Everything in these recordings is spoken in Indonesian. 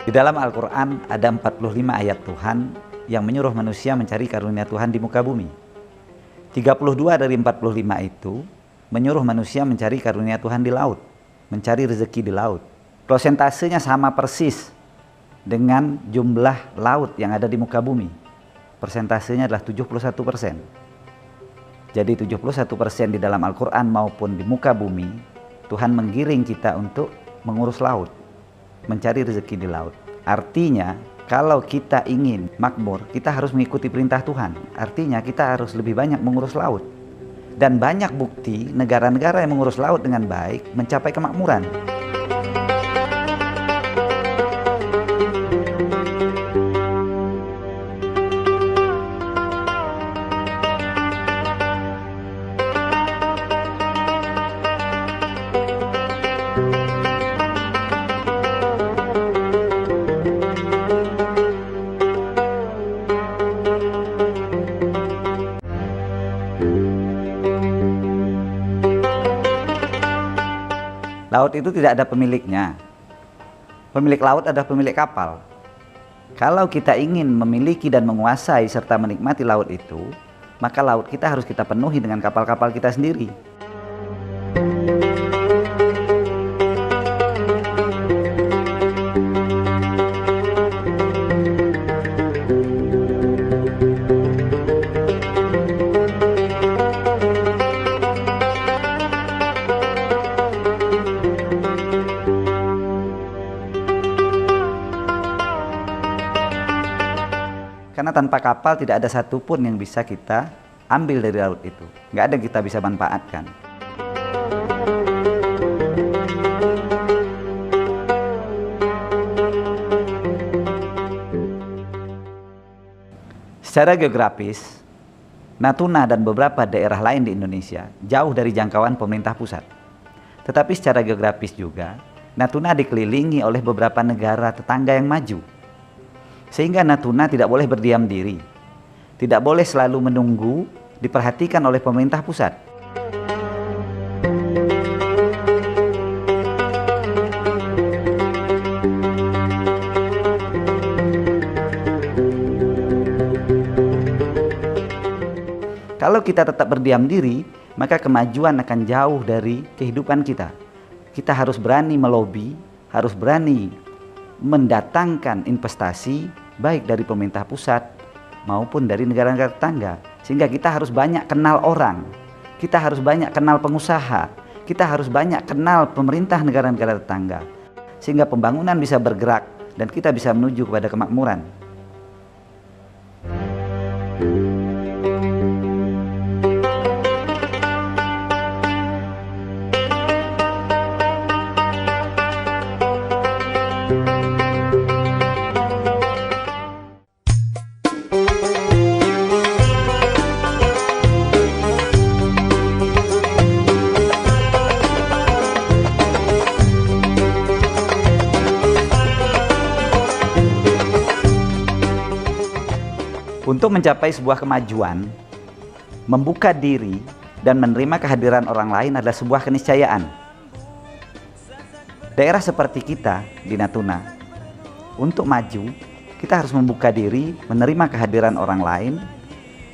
Di dalam Al-Quran ada 45 ayat Tuhan yang menyuruh manusia mencari karunia Tuhan di muka bumi. 32 dari 45 itu menyuruh manusia mencari karunia Tuhan di laut, mencari rezeki di laut. Prosentasenya sama persis dengan jumlah laut yang ada di muka bumi. Persentasenya adalah 71%. Jadi 71% di dalam Al-Quran maupun di muka bumi, Tuhan menggiring kita untuk mengurus laut, mencari rezeki di laut. Artinya kalau kita ingin makmur, kita harus mengikuti perintah Tuhan. Artinya kita harus lebih banyak mengurus laut. Dan banyak bukti negara-negara yang mengurus laut dengan baik mencapai kemakmuran. Laut itu tidak ada pemiliknya. Pemilik laut adalah pemilik kapal. Kalau kita ingin memiliki dan menguasai serta menikmati laut itu, maka laut kita harus kita penuhi dengan kapal-kapal kita sendiri. Karena tanpa kapal tidak ada satupun yang bisa kita ambil dari laut itu. Nggak ada yang kita bisa manfaatkan. Secara geografis, Natuna dan beberapa daerah lain di Indonesia jauh dari jangkauan pemerintah pusat. Tetapi secara geografis juga, Natuna dikelilingi oleh beberapa negara tetangga yang maju. Sehingga Natuna tidak boleh berdiam diri, tidak boleh selalu menunggu diperhatikan oleh pemerintah pusat. Kalau kita tetap berdiam diri, maka kemajuan akan jauh dari kehidupan kita. Kita harus berani melobi, harus berani mendatangkan investasi baik dari pemerintah pusat maupun dari negara-negara tetangga, sehingga kita harus banyak kenal orang, kita harus banyak kenal pengusaha, kita harus banyak kenal pemerintah negara-negara tetangga, sehingga pembangunan bisa bergerak dan kita bisa menuju kepada kemakmuran. Untuk mencapai sebuah kemajuan, membuka diri dan menerima kehadiran orang lain adalah sebuah keniscayaan. Daerah seperti kita di Natuna, untuk maju, kita harus membuka diri, menerima kehadiran orang lain,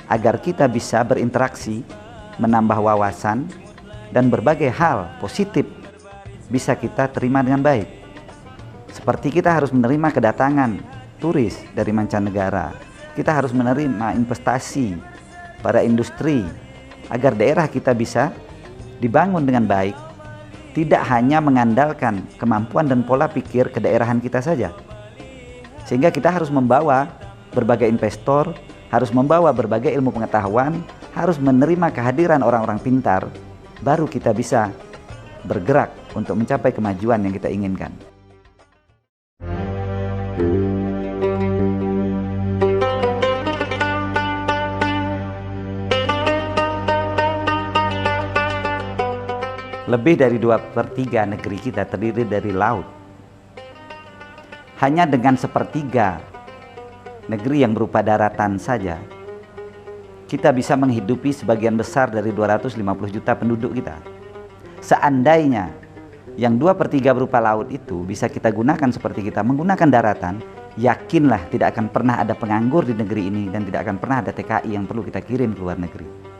agar kita bisa berinteraksi, menambah wawasan, dan berbagai hal positif bisa kita terima dengan baik. Seperti kita harus menerima kedatangan turis dari mancanegara, kita harus menerima investasi pada industri agar daerah kita bisa dibangun dengan baik, tidak hanya mengandalkan kemampuan dan pola pikir kedaerahan kita saja. Sehingga kita harus membawa berbagai investor, harus membawa berbagai ilmu pengetahuan, harus menerima kehadiran orang-orang pintar, baru kita bisa bergerak untuk mencapai kemajuan yang kita inginkan. Lebih dari 2/3 negeri kita terdiri dari laut. Hanya dengan 1/3 negeri yang berupa daratan saja, kita bisa menghidupi sebagian besar dari 250 juta penduduk kita. Seandainya yang 2/3 berupa laut itu bisa kita gunakan seperti kita menggunakan daratan, yakinlah tidak akan pernah ada penganggur di negeri ini dan tidak akan pernah ada TKI yang perlu kita kirim ke luar negeri.